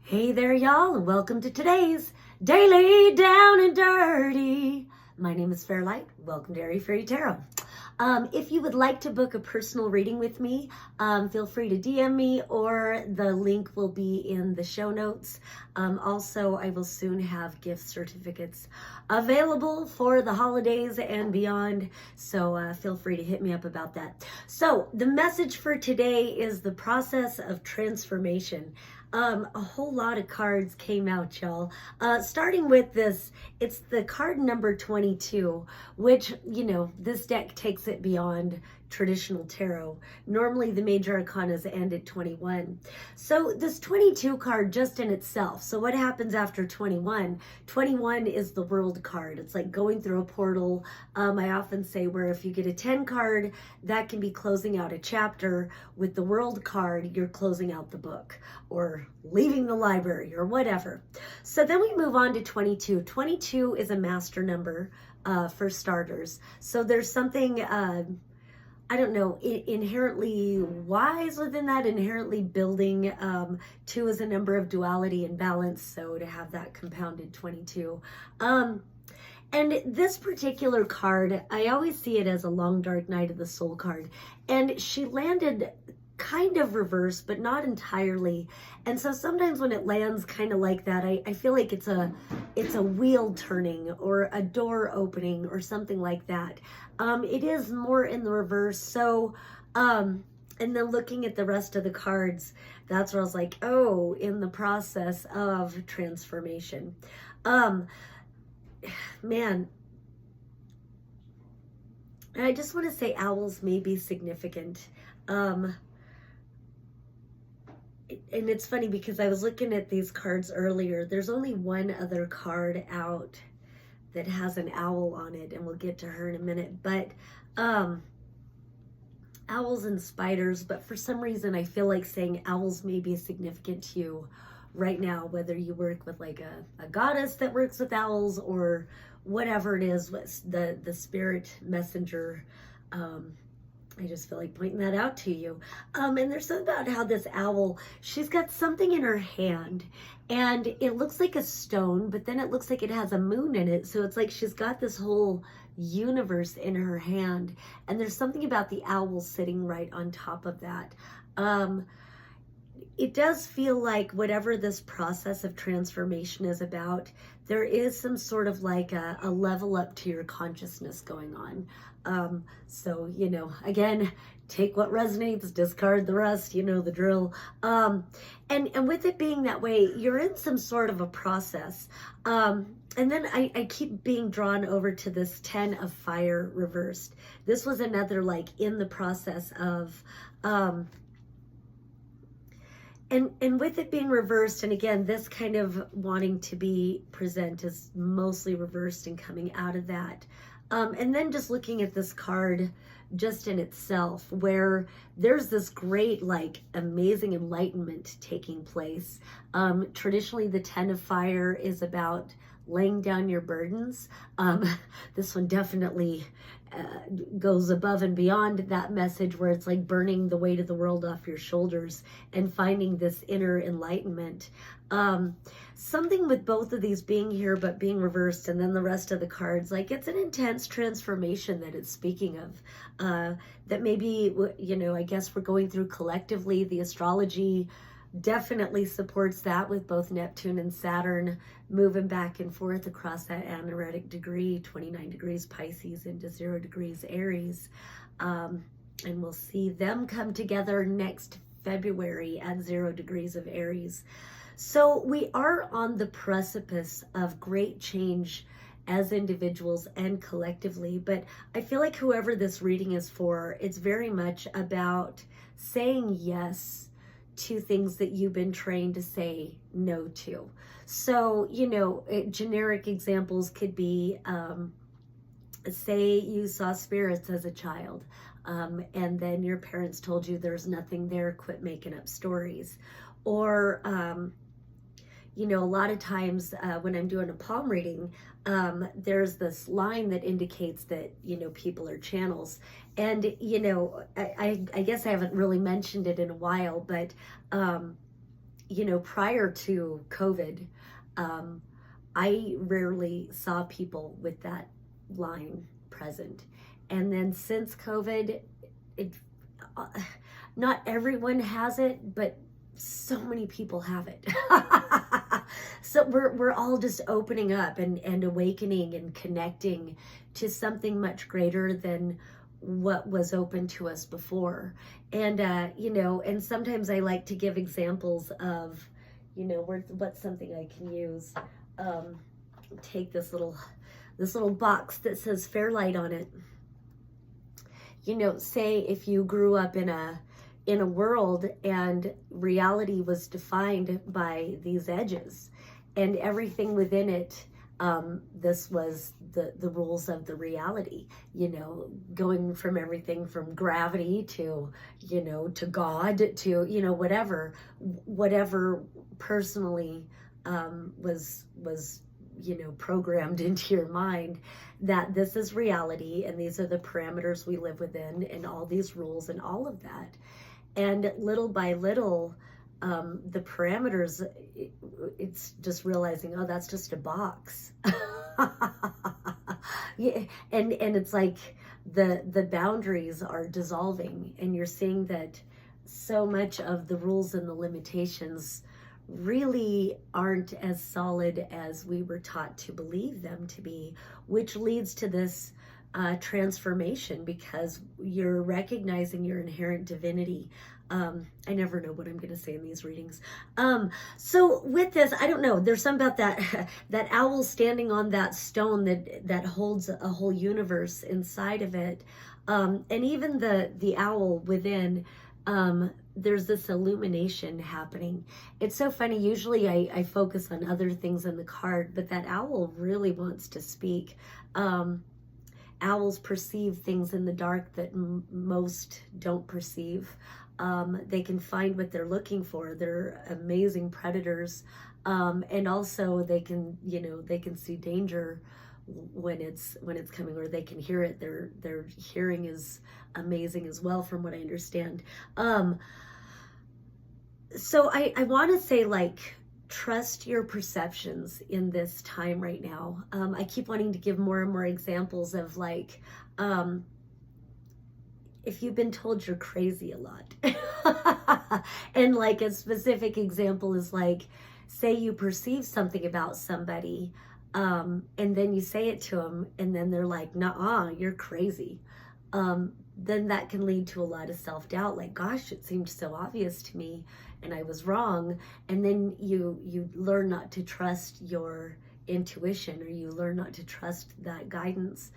Hey there, y'all, and welcome to today's Daily Down and Dirty. My name is Fairlight. Welcome to Airy Fairy Tarot. If you would like to book a personal reading with me, feel free to DM me, or the link will be in the show notes. Also, I will soon have gift certificates available for the holidays and beyond, so feel free to hit me up about that. So the message for today is the process of transformation. A whole lot of cards came out, y'all. Starting with this, it's the card number 22, which, this deck takes it beyond traditional tarot. Normally the major arcanas end at 21. So this 22 card just in itself. So what happens after 21? 21 is the world card. It's like going through a portal. I often say where if you get a 10 card, that can be closing out a chapter. With the world card, you're closing out the book or leaving the library or whatever. So then we move on to 22. 22 is a master number for starters. So there's something inherently wise within that, inherently building. 2 is a number of duality and balance, so to have that compounded 22. And this particular card, I always see it as a long dark night of the soul card, and she landed kind of reverse, but not entirely. And so sometimes when it lands kind of like that, I feel like it's a wheel turning or a door opening or something like that. It is more in the reverse. So, and then looking at the rest of the cards, that's where I was like, oh, in the process of transformation. Man, I just want to say owls may be significant. And it's funny because I was looking at these cards earlier. There's only one other card out that has an owl on it, and we'll get to her in a minute. But owls and spiders, but for some reason I feel like saying owls may be significant to you right now, whether you work with like a goddess that works with owls or whatever it is, the spirit messenger. I just feel like pointing that out to you. And there's something about how this owl, she's got something in her hand, and it looks like a stone, but then it looks like it has a moon in it. So it's like she's got this whole universe in her hand, and there's something about the owl sitting right on top of that. It does feel like whatever this process of transformation is about, there is some sort of like a level up to your consciousness going on. So, again, take what resonates, discard the rest, the drill. And with it being that way, you're in some sort of a process. And then I keep being drawn over to this 10 of fire reversed. This was another like in the process of, and with it being reversed, and again, this kind of wanting to be present is mostly reversed and coming out of that. And then just looking at this card just in itself, where there's this great, like, amazing enlightenment taking place. Traditionally, the 10 of fire is about laying down your burdens. This one definitely goes above and beyond that message, where it's like burning the weight of the world off your shoulders and finding this inner enlightenment. Something with both of these being here but being reversed, and then the rest of the cards, like it's an intense transformation that it's speaking of, that maybe, I guess we're going through collectively. The astrology definitely supports that, with both Neptune and Saturn moving back and forth across that anaretic degree, 29 degrees Pisces into 0 degrees Aries. And we'll see them come together next February at 0 degrees of Aries. So we are on the precipice of great change as individuals and collectively, but I feel like whoever this reading is for, it's very much about saying yes to things that you've been trained to say no to. So, generic examples could be, say you saw spirits as a child, and then your parents told you there's nothing there, quit making up stories. Or, a lot of times when I'm doing a palm reading, there's this line that indicates that, people are channels. And, I guess I haven't really mentioned it in a while, but prior to COVID, I rarely saw people with that line present. And then since COVID, it not everyone has it, but so many people have it. So we're all just opening up and awakening and connecting to something much greater than what was open to us before. And and sometimes I like to give examples of what's something I can use. Take this little box that says Fairlight on it. Say if you grew up in a world and reality was defined by these edges and everything within it, this was the rules of the reality, going from everything from gravity to God to whatever personally was programmed into your mind, that this is reality and these are the parameters we live within and all these rules and all of that. And little by little, the parameters, it's just realizing, oh, that's just a box. Yeah, and it's like the boundaries are dissolving, and you're seeing that so much of the rules and the limitations really aren't as solid as we were taught to believe them to be, which leads to this transformation, because you're recognizing your inherent divinity. I never know what I'm going to say in these readings. So with this, I don't know, there's something about that owl standing on that stone that holds a whole universe inside of it. And even the owl within, there's this illumination happening. It's so funny. Usually I focus on other things in the card, but that owl really wants to speak. Owls perceive things in the dark that most don't perceive. They can find what they're looking for. They're amazing predators. And also they can see danger when it's coming, or they can hear it. Their hearing is amazing as well, from what I understand. So I want to say, trust your perceptions in this time right now. I keep wanting to give more and more examples of if you've been told you're crazy a lot. And a specific example is say you perceive something about somebody, and then you say it to them, and then they're like, "Nuh-uh, you're crazy." Then that can lead to a lot of self-doubt, gosh, it seemed so obvious to me and I was wrong. And then you learn not to trust your intuition, or you learn not to trust that guidance.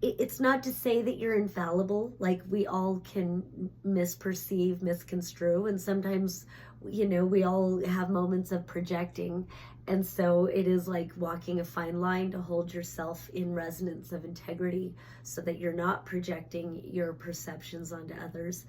It's not to say that you're infallible. We all can misperceive, misconstrue, and sometimes we all have moments of projecting. And so it is like walking a fine line to hold yourself in resonance of integrity so that you're not projecting your perceptions onto others.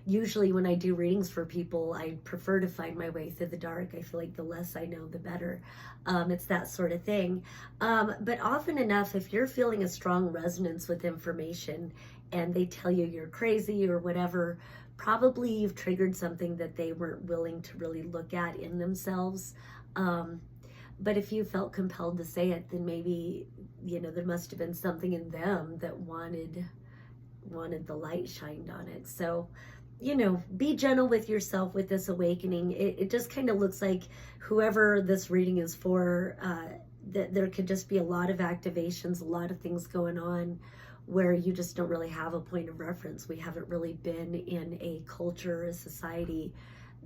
Usually when I do readings for people, I prefer to find my way through the dark. I feel like the less I know, the better. It's that sort of thing. But often enough, if you're feeling a strong resonance with information and they tell you you're crazy or whatever, probably you've triggered something that they weren't willing to really look at in themselves. But if you felt compelled to say it, then maybe, there must have been something in them that wanted the light shined on it. So, be gentle with yourself with this awakening. It just kind of looks like whoever this reading is for, that there could just be a lot of activations, a lot of things going on where you just don't really have a point of reference. We haven't really been in a culture, a society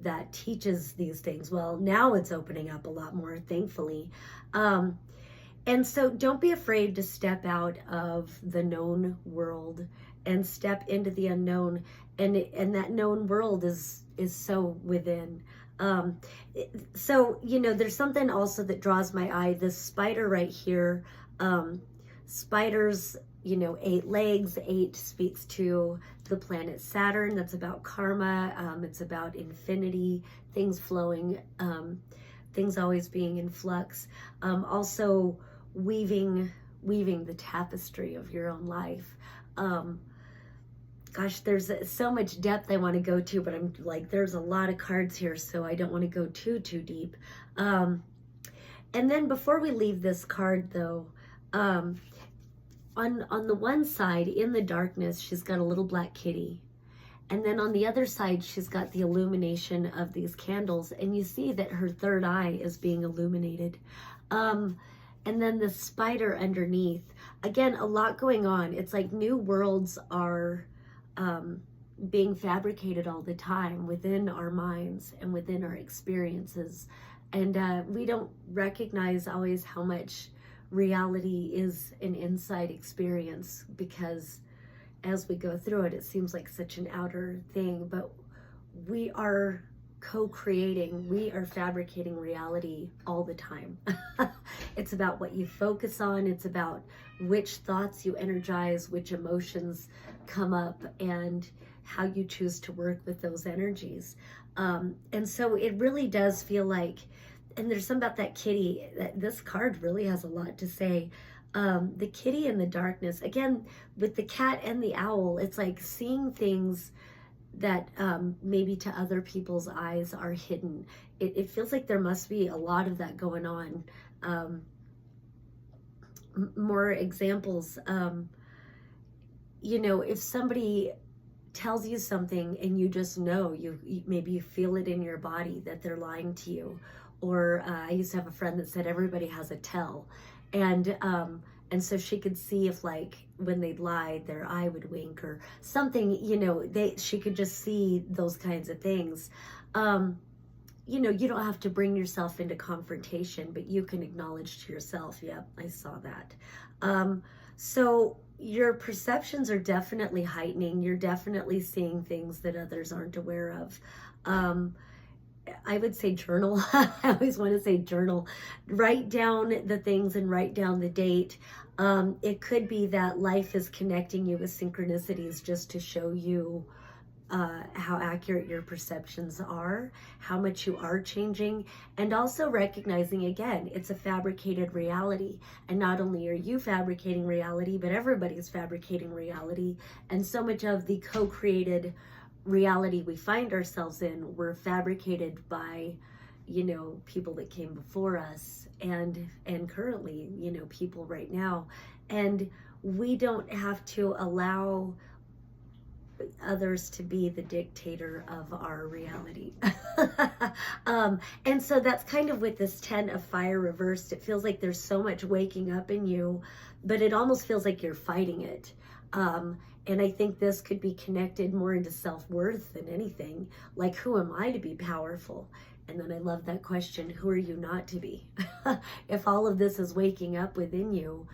that teaches these things. Well, now it's opening up a lot more, thankfully. And so don't be afraid to step out of the known world and step into the unknown. And that known world is so within. So, there's something also that draws my eye. This spider right here, spiders, 8 legs. 8 speaks to the planet Saturn. That's about karma. It's about infinity, things flowing, things always being in flux. Also weaving the tapestry of your own life. gosh, there's so much depth I want to go to, but I'm like, there's a lot of cards here, so I don't want to go too deep. And then before we leave this card, though, on the one side, in the darkness, she's got a little black kitty. And then on the other side, she's got the illumination of these candles. And you see that her third eye is being illuminated. And then the spider underneath. Again, a lot going on. It's like new worlds are being fabricated all the time within our minds and within our experiences. And we don't recognize always how much reality is an inside experience, because as we go through it, it seems like such an outer thing, but we are co-creating, we are fabricating reality all the time. It's about what you focus on, it's about which thoughts you energize, which emotions come up, and how you choose to work with those energies. And so it really does feel like, and there's something about that kitty, that this card really has a lot to say. The kitty in the darkness, again, with the cat and the owl, it's like seeing things that maybe to other people's eyes are hidden. It feels like there must be a lot of that going on. More examples, you know, if somebody tells you something and you just know, maybe you feel it in your body that they're lying to you. Or I used to have a friend that said everybody has a tell. And so she could see if, like, when they'd lied, their eye would wink or something, you know, she could just see those kinds of things. You know, you don't have to bring yourself into confrontation, but you can acknowledge to yourself, yep, I saw that. So your perceptions are definitely heightening. You're definitely seeing things that others aren't aware of. I would say journal. I always want to say journal. Write down the things and write down the date. It could be that life is connecting you with synchronicities just to show you how accurate your perceptions are, how much you are changing, and also recognizing, again, it's a fabricated reality. And not only are you fabricating reality, but everybody's fabricating reality. And so much of the co-created reality we find ourselves in were fabricated by, you know, people that came before us and currently, you know, people right now. And we don't have to allow others to be the dictator of our reality. And so that's kind of with this 10 of fire reversed. It feels like there's so much waking up in you, but it almost feels like you're fighting it. And I think this could be connected more into self-worth than anything. Like, who am I to be powerful? And then I love that question, who are you not to be? If all of this is waking up within you,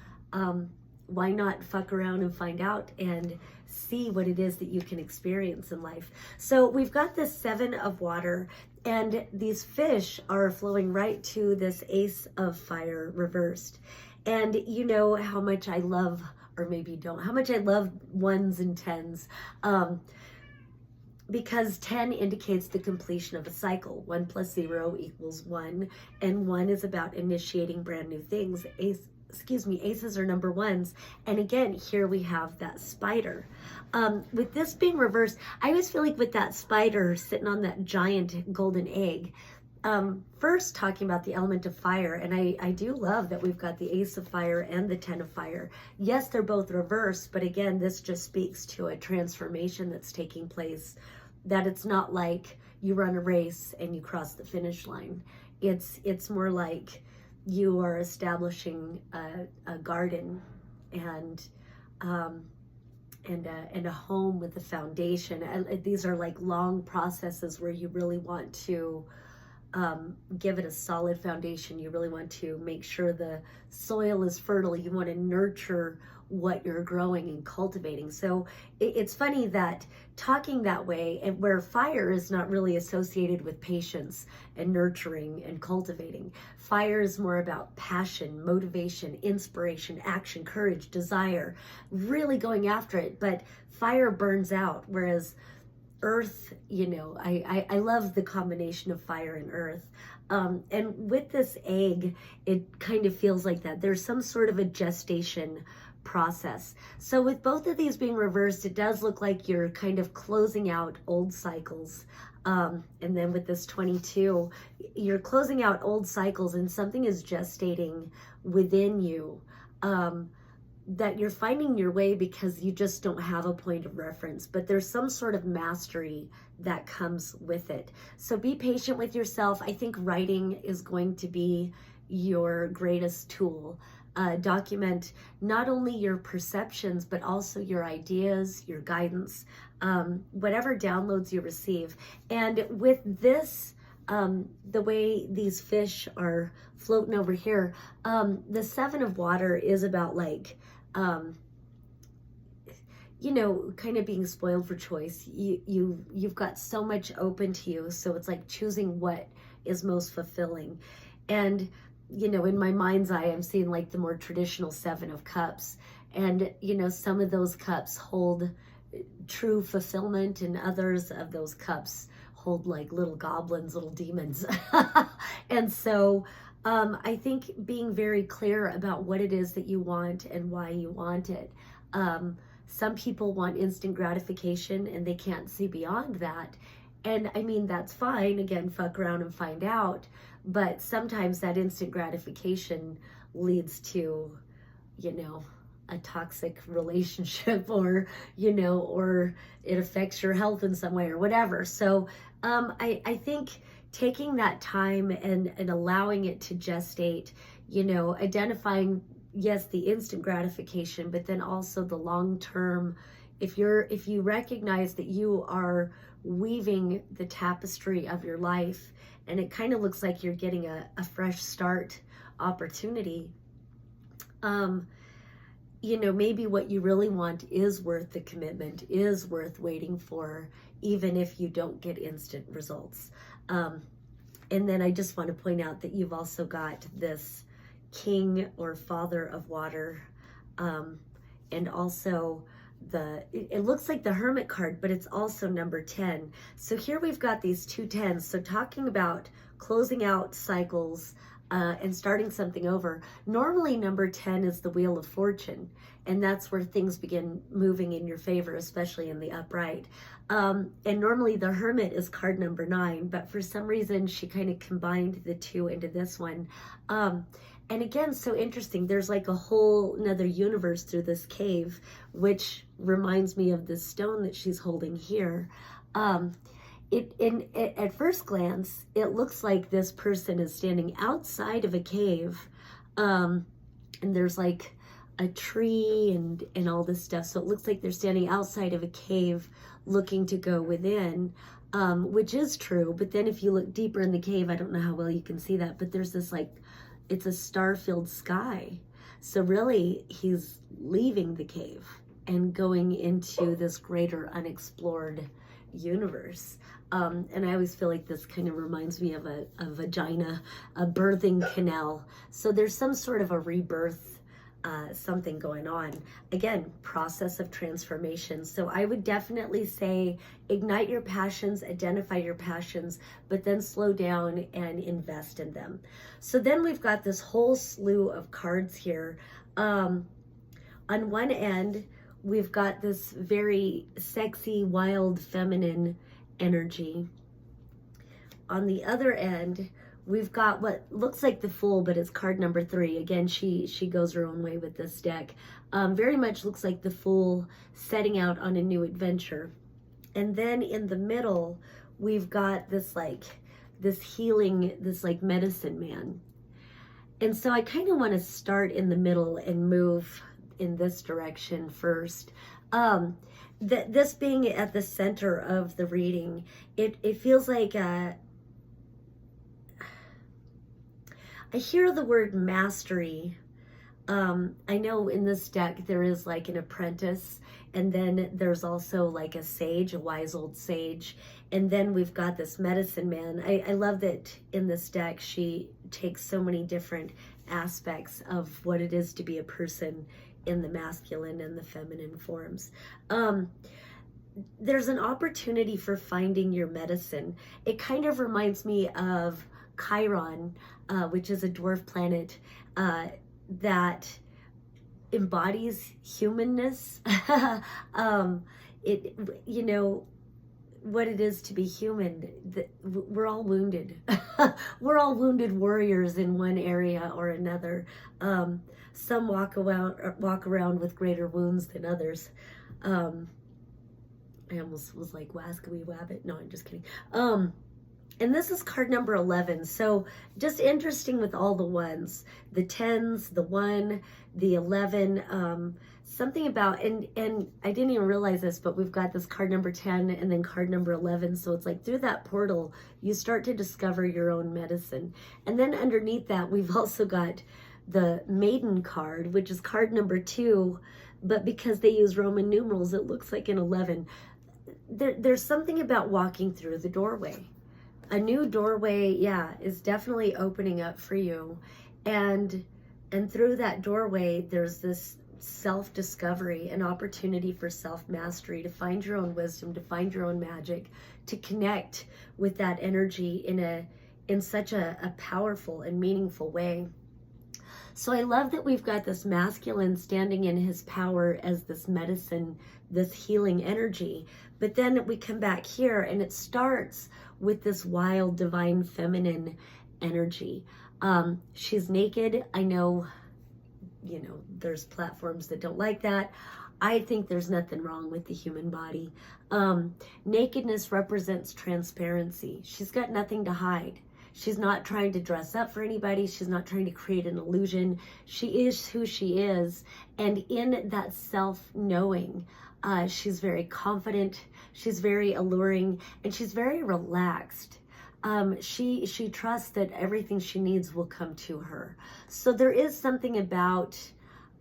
why not fuck around and find out and see what it is that you can experience in life? So we've got this 7 of water, and these fish are flowing right to this ace of fire reversed. And you know how much I love, or maybe you don't, how much I love 1s and 10s. Because 10 indicates the completion of a cycle. 1 plus 0 equals 1, and 1 is about initiating brand new things. Aces are number 1s. And again, here we have that spider. With this being reversed, I always feel like with that spider sitting on that giant golden egg, first talking about the element of fire, and I do love that we've got the ace of fire and the 10 of fire. Yes, they're both reversed, but again, this just speaks to a transformation that's taking place, that it's not like you run a race and you cross the finish line. It's more like you are establishing a garden and a home with a foundation. And these are like long processes where you really want to give it a solid foundation. You really want to make sure the soil is fertile. You want to nurture what you're growing and cultivating. So it's funny that talking that way, and where fire is not really associated with patience and nurturing and cultivating. Fire is more about passion, motivation, inspiration, action, courage, desire, really going after it. But fire burns out, whereas earth, you know, I love the combination of fire and earth. And with this egg, it kind of feels like that. There's some sort of a gestation process. So with both of these being reversed, it does look like you're kind of closing out old cycles. And then with this 22, you're closing out old cycles, and something is gestating within you, that you're finding your way because you just don't have a point of reference, but there's some sort of mastery that comes with it. So be patient with yourself. I think writing is going to be your greatest tool. Document not only your perceptions, but also your ideas, your guidance, whatever downloads you receive. And with this, the way these fish are floating over here, the 7 of water is about like, you know, kind of being spoiled for choice. You've got so much open to you, so it's like choosing what is most fulfilling. And you know, in my mind's eye, I'm seeing like the more traditional 7 of cups, and you know, some of those cups hold true fulfillment, and others of those cups hold like little goblins, little demons. And so I think being very clear about what it is that you want and why you want it. Some people want instant gratification and they can't see beyond that. And I mean, that's fine. Again, fuck around and find out. But sometimes that instant gratification leads to, you know, a toxic relationship, or, you know, or it affects your health in some way or whatever. So I think taking that time and allowing it to gestate, you know, identifying, yes, the instant gratification, but then also the long-term, if you recognize that you are weaving the tapestry of your life, and it kind of looks like you're getting a fresh start opportunity, you know, maybe what you really want is worth the commitment, is worth waiting for, even if you don't get instant results. And then I just want to point out that you've also got this king or father of water, and also it looks like the hermit card, but it's also number 10. So here we've got these 2 10s. So talking about closing out cycles and starting something over. Normally number 10 is the wheel of fortune, and that's where things begin moving in your favor, especially in the upright. And normally the hermit is card number 9, but for some reason she kind of combined the 2 into this one. And again, so interesting. There's like a whole another universe through this cave, which reminds me of this stone that she's holding here. At first glance, it looks like this person is standing outside of a cave, and there's like a tree and all this stuff. So it looks like they're standing outside of a cave looking to go within, which is true. But then if you look deeper in the cave, I don't know how well you can see that, but there's this like, it's a star-filled sky. So really, he's leaving the cave and going into this greater unexplored universe. And I always feel like this kind of reminds me of a vagina, a birthing canal. So there's some sort of a rebirth, something going on. Again, process of transformation. So I would definitely say ignite your passions, identify your passions, but then slow down and invest in them. So then we've got this whole slew of cards here. On one end, we've got this very sexy, wild, feminine energy. On the other end, we've got what looks like the Fool, but it's card number 3. Again, she goes her own way with this deck. Very much looks like the Fool setting out on a new adventure. And then in the middle, we've got this like, this healing, this like medicine man. And so I kind of want to start in the middle and move in this direction first. This being at the center of the reading, it feels like I hear the word mastery. I know in this deck there is like an apprentice, and then there's also like a sage, a wise old sage, and then we've got this medicine man. I love that in this deck she takes so many different aspects of what it is to be a person in the masculine and the feminine forms. There's an opportunity for finding your medicine. It kind of reminds me of Chiron, which is a dwarf planet that embodies humanness. It, you know, what it is to be human. We're all wounded. We're all wounded warriors in one area or another. Some walk around with greater wounds than others. I almost was like, wascally wabbit. No, I'm just kidding. And this is card number 11. So just interesting with all the ones, the 10s, the 1, the 11, something about, and I didn't even realize this, but we've got this card number 10 and then card number 11. So it's like through that portal, you start to discover your own medicine. And then underneath that, we've also got the Maiden card, which is card number 2, but because they use Roman numerals, it looks like an 11. There's something about walking through the doorway. A new doorway, yeah, is definitely opening up for you. And through that doorway, there's this self-discovery, an opportunity for self-mastery, to find your own wisdom, to find your own magic, to connect with that energy in such a powerful and meaningful way. So I love that we've got this masculine standing in his power as this medicine, this healing energy. But then we come back here and it starts with this wild, divine, feminine energy. She's naked. I know, you know, there's platforms that don't like that. I think there's nothing wrong with the human body. Nakedness represents transparency. She's got nothing to hide. She's not trying to dress up for anybody. She's not trying to create an illusion. She is who she is. And in that self-knowing, she's very confident, she's very alluring, and she's very relaxed. She trusts that everything she needs will come to her. So there is something about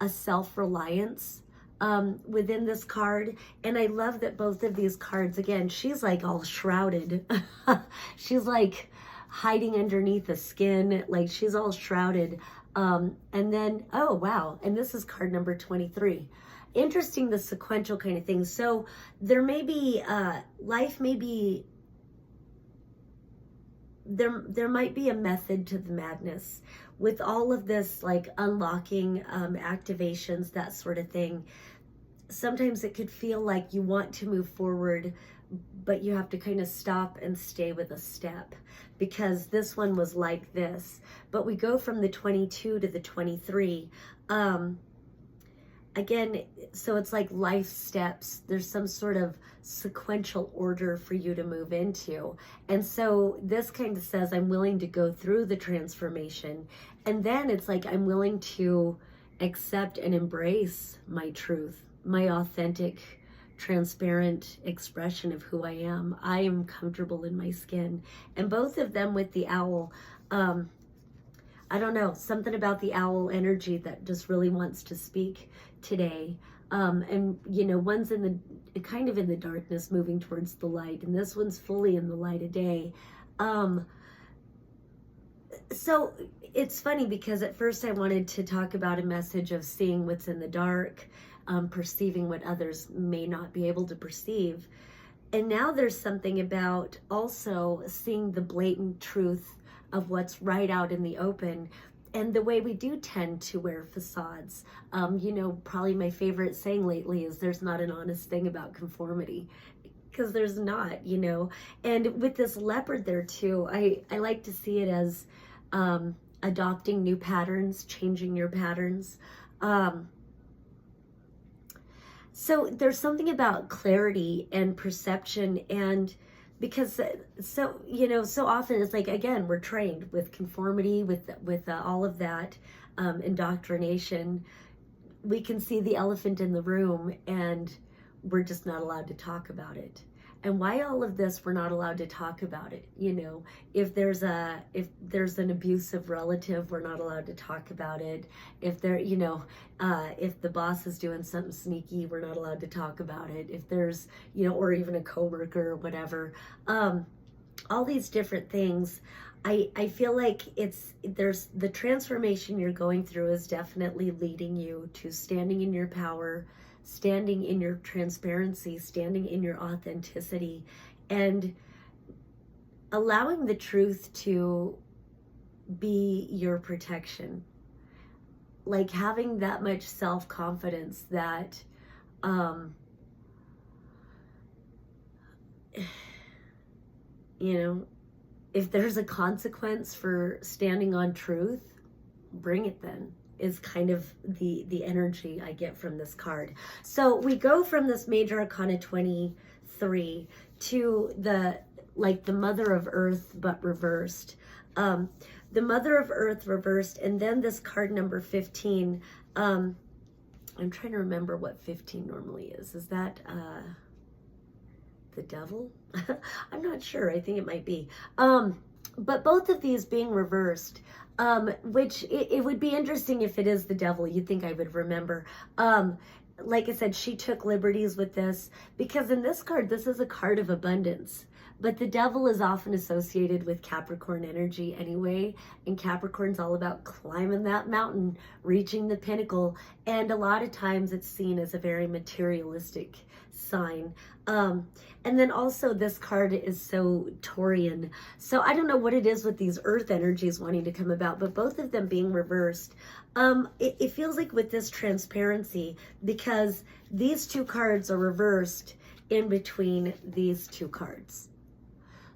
a self-reliance within this card. And I love that both of these cards, again, she's like all shrouded. She's like hiding underneath the skin, like she's all shrouded. And then, oh wow, and this is card number 23. Interesting, the sequential kind of thing. So there may be, life may be, there might be a method to the madness with all of this, like unlocking activations, that sort of thing. Sometimes it could feel like you want to move forward, but you have to kind of stop and stay with a step, because this one was like this. But we go from the 22 to the 23. Again, so it's like life steps. There's some sort of sequential order for you to move into. And so this kind of says, I'm willing to go through the transformation. And then it's like, I'm willing to accept and embrace my truth, my authentic, transparent expression of who I am. I am comfortable in my skin. And both of them with the owl, I don't know, something about the owl energy that just really wants to speak today. And you know, one's in the kind of in the darkness moving towards the light, and this one's fully in the light of day. So it's funny because at first I wanted to talk about a message of seeing what's in the dark, perceiving what others may not be able to perceive. And now there's something about also seeing the blatant truth of what's right out in the open, and the way we do tend to wear facades. You know, probably my favorite saying lately is there's not an honest thing about conformity, because there's not, you know. And with this leopard there too, I like to see it as adopting new patterns, changing your patterns. So there's something about clarity and perception, and because so, you know, so often it's like, again, we're trained with conformity, with all of that indoctrination. We can see the elephant in the room and we're just not allowed to talk about it. And why all of this, we're not allowed to talk about it? You know, if there's an abusive relative, we're not allowed to talk about it. If there, you know, if the boss is doing something sneaky, we're not allowed to talk about it. If there's, you know, or even a coworker or whatever, all these different things. I feel like there's the transformation you're going through is definitely leading you to standing in your power, standing in your transparency, standing in your authenticity, and allowing the truth to be your protection. like having that much self-confidence that you know, if there's a consequence for standing on truth, bring it then, is kind of the energy I get from this card. So we go from this Major Arcana 23 to the Mother of Earth but reversed. The Mother of Earth reversed, and then this card number 15. I'm trying to remember what 15 normally is. Is that the devil? I'm not sure. I think it might be. But both of these being reversed, which it would be interesting if it is the devil. You'd think I would remember. Like I said, she took liberties with this, because in this card, this is a card of abundance. But the devil is often associated with Capricorn energy anyway. And Capricorn's all about climbing that mountain, reaching the pinnacle. And a lot of times it's seen as a very materialistic sign. And then also this card is so Taurian. So I don't know what it is with these earth energies wanting to come about, but both of them being reversed. It feels like with this transparency, because these two cards are reversed in between these two cards.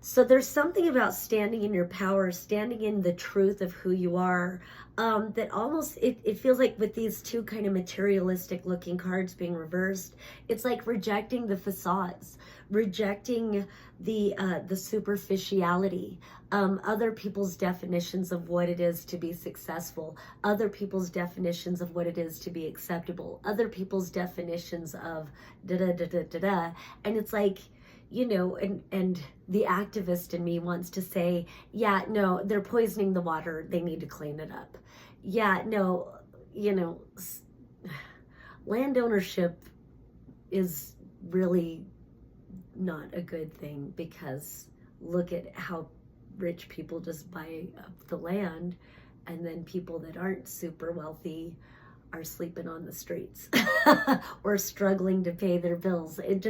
So there's something about standing in your power, standing in the truth of who you are, that almost, it feels like with these two kind of materialistic looking cards being reversed, it's like rejecting the facades, rejecting the superficiality, other people's definitions of what it is to be successful, other people's definitions of what it is to be acceptable, other people's definitions of da-da-da-da-da-da. And it's like, you know, and the activist in me wants to say, yeah, no, they're poisoning the water. They need to clean it up. Yeah, no, you know, land ownership is really not a good thing, because look at how rich people just buy up the land, and then people that aren't super wealthy are sleeping on the streets or struggling to pay their bills. It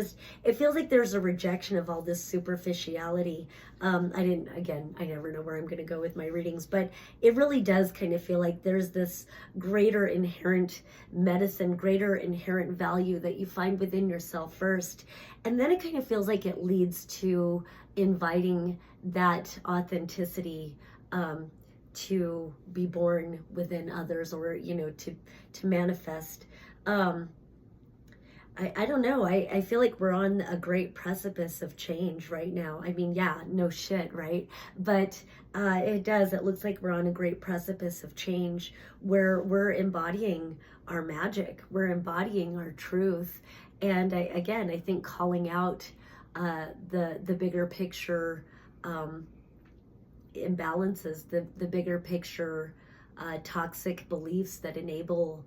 feels like there's a rejection of all this superficiality. I never know where I'm going to go with my readings, but it really does kind of feel like there's this greater inherent medicine, greater inherent value that you find within yourself first. And then it kind of feels like it leads to inviting that authenticity, to be born within others, or, you know, to manifest. I don't know. I feel like we're on a great precipice of change right now. I mean, yeah, no shit, right? But it looks like we're on a great precipice of change, where we're embodying our magic, we're embodying our truth. And I think calling out the bigger picture imbalances, the bigger picture toxic beliefs that enable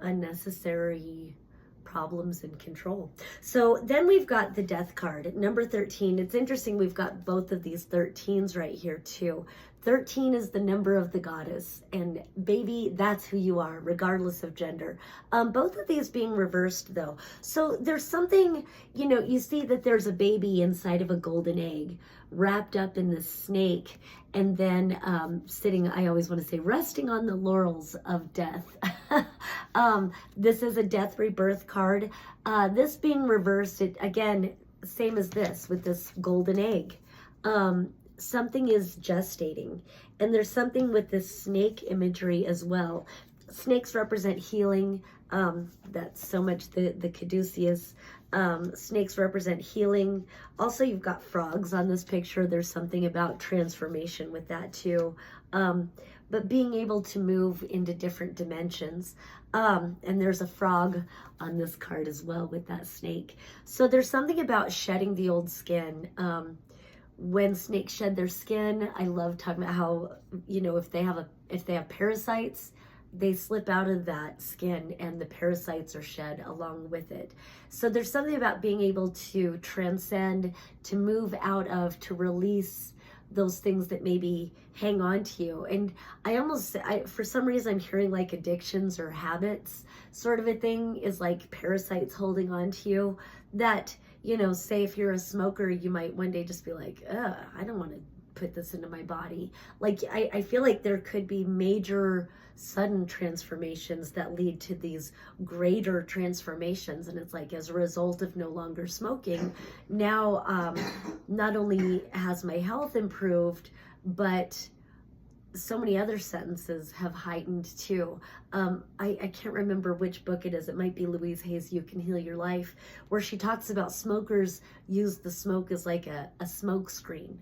unnecessary problems and control. So then we've got the death card, number 13. It's interesting, we've got both of these 13s right here too. 13 is the number of the goddess, and baby, that's who you are, regardless of gender. Both of these being reversed though. So there's something, you know, you see that there's a baby inside of a golden egg, wrapped up in this snake, and then sitting, I always want to say, resting on the laurels of death. This is a death rebirth card. This being reversed, it, again, same as this with this golden egg. Something is gestating, and there's something with this snake imagery as well. Snakes represent healing. That's so much the caduceus. Snakes represent healing. Also, you've got frogs on this picture. There's something about transformation with that too. But being able to move into different dimensions. And there's a frog on this card as well with that snake. So there's something about shedding the old skin. When snakes shed their skin, I love talking about how, you know, if they have parasites, they slip out of that skin and the parasites are shed along with it. So there's something about being able to transcend, to move out of, to release those things that maybe hang on to you. And for some reason, I'm hearing like addictions or habits sort of a thing is like parasites holding on to you that, you know, say if you're a smoker, you might one day just be like, I don't want to put this into my body. Like, I feel like there could be major sudden transformations that lead to these greater transformations. And it's like, as a result of no longer smoking, now not only has my health improved, but so many other sentences have heightened too. I can't remember which book it is. It might be Louise Hay's You Can Heal Your Life, where she talks about smokers use the smoke as like a smoke screen,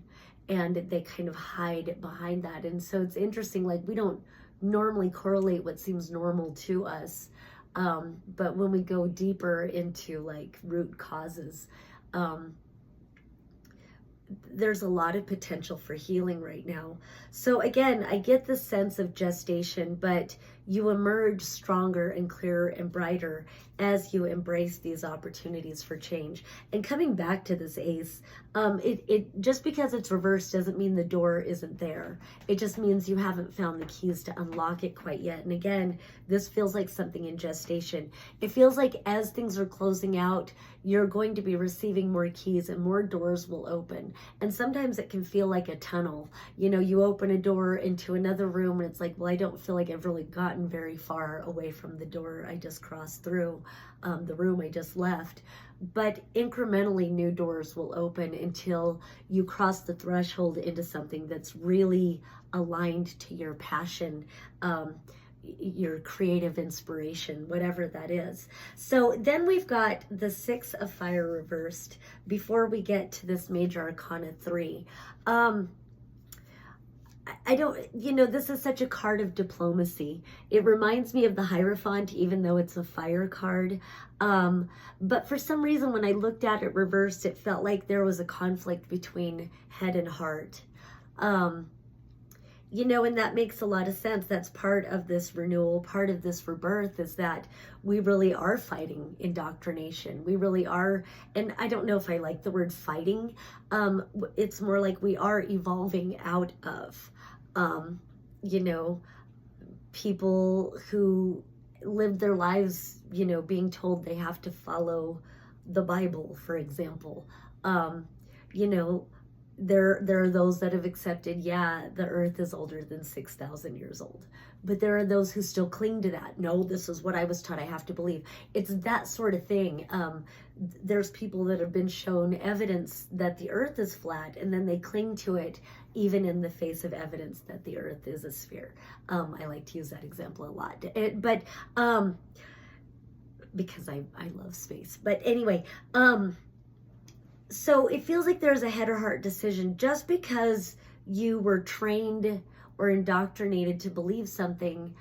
and they kind of hide behind that. And so it's interesting, like, we don't normally correlate what seems normal to us, but when we go deeper into like root causes, there's a lot of potential for healing right now. So again, I get the sense of gestation, but you emerge stronger and clearer and brighter as you embrace these opportunities for change. And coming back to this ace, it just because it's reversed doesn't mean the door isn't there. It just means you haven't found the keys to unlock it quite yet. And again, this feels like something in gestation. It feels like as things are closing out, you're going to be receiving more keys and more doors will open. And sometimes it can feel like a tunnel. You know, you open a door into another room and it's like, well, I don't feel like I've really gotten very far away from the door I just crossed through, the room I just left. But incrementally new doors will open until you cross the threshold into something that's really aligned to your passion, your creative inspiration, whatever that is. So then we've got the Six of Fire reversed before we get to this Major Arcana 3. I don't, you know, this is such a card of diplomacy. It reminds me of the Hierophant, even though it's a fire card. But for some reason, when I looked at it reversed, it felt like there was a conflict between head and heart. You know, and that makes a lot of sense. That's part of this renewal, part of this rebirth, is that we really are fighting indoctrination. We really are, and I don't know if I like the word fighting. It's more like we are evolving out of, you know, people who live their lives, you know, being told they have to follow the Bible, for example. You know, there are those that have accepted, yeah, the earth is older than 6,000 years old. But there are those who still cling to that. No, this is what I was taught, I have to believe. It's that sort of thing. There's people that have been shown evidence that the earth is flat, and then they cling to it even in the face of evidence that the earth is a sphere. I like to use that example a lot. Because I love space. But anyway, so it feels like there's a head or heart decision. Just because you were trained or indoctrinated to believe something,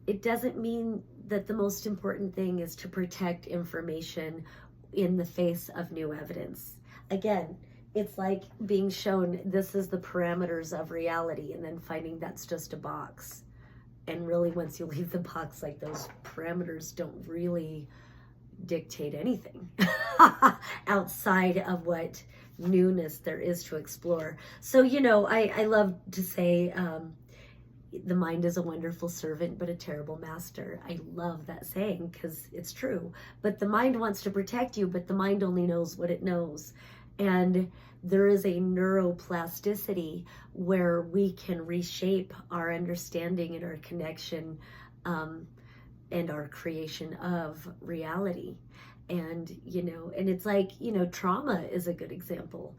it doesn't mean that the most important thing is to protect information in the face of new evidence. Again, it's like being shown this is the parameters of reality and then finding that's just a box. And really, once you leave the box, like, those parameters don't really dictate anything outside of what newness there is to explore. So, you know, I love to say the mind is a wonderful servant but a terrible master. I love that saying because it's true. But the mind wants to protect you, but the mind only knows what it knows. And there is a neuroplasticity where we can reshape our understanding and our connection and our creation of reality. And, you know, and it's like, you know, trauma is a good example.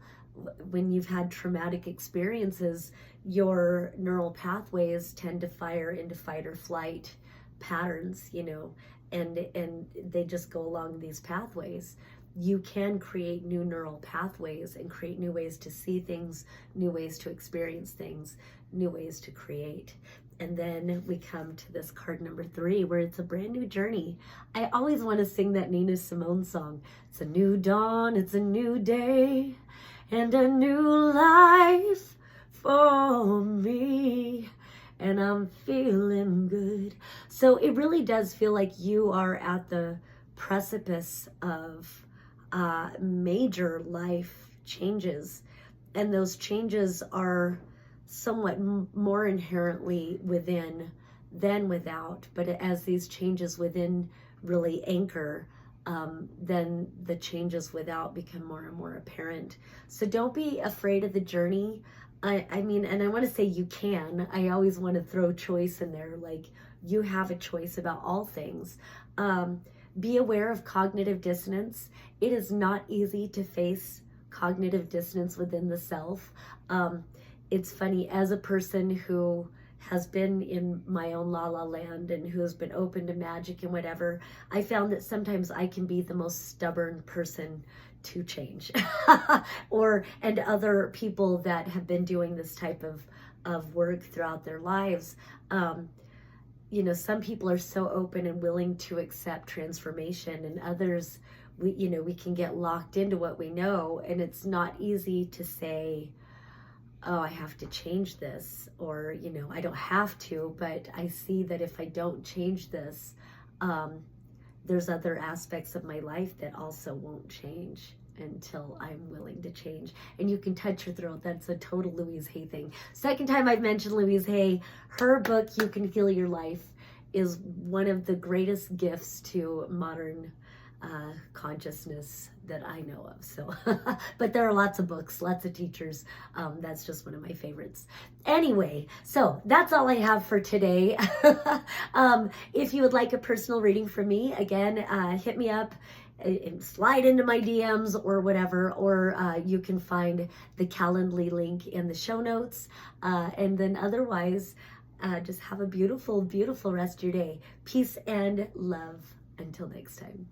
When you've had traumatic experiences, your neural pathways tend to fire into fight or flight patterns, you know, and they just go along these pathways. You can create new neural pathways and create new ways to see things, new ways to experience things, new ways to create. And then we come to this card number 3, where it's a brand new journey. I always want to sing that Nina Simone song. It's a new dawn, it's a new day, and a new life for me. And I'm feeling good. So it really does feel like you are at the precipice of major life changes. And those changes are somewhat more inherently within than without, but as these changes within really anchor then the changes without become more and more apparent. So don't be afraid of the journey. I mean, and I want to say you can. I always want to throw choice in there. Like, you have a choice about all things. Be aware of cognitive dissonance. It is not easy to face cognitive dissonance within the self. It's funny, as a person who has been in my own la-la land and who has been open to magic and whatever, I found that sometimes I can be the most stubborn person to change. And other people that have been doing this type of work throughout their lives, you know, some people are so open and willing to accept transformation, and others, we can get locked into what we know, and it's not easy to say, oh, I have to change this, or, I don't have to, but I see that if I don't change this, there's other aspects of my life that also won't change until I'm willing to change. And you can touch your throat. That's a total Louise Hay thing. Second time I've mentioned Louise Hay. Her book, You Can Heal Your Life, is one of the greatest gifts to modern consciousness that I know of. So, but there are lots of books, lots of teachers. That's just one of my favorites. Anyway, so that's all I have for today. If you would like a personal reading from me, again, hit me up and slide into my DMs or whatever, or you can find the Calendly link in the show notes. And then otherwise, just have a beautiful, beautiful rest of your day. Peace and love. Until next time.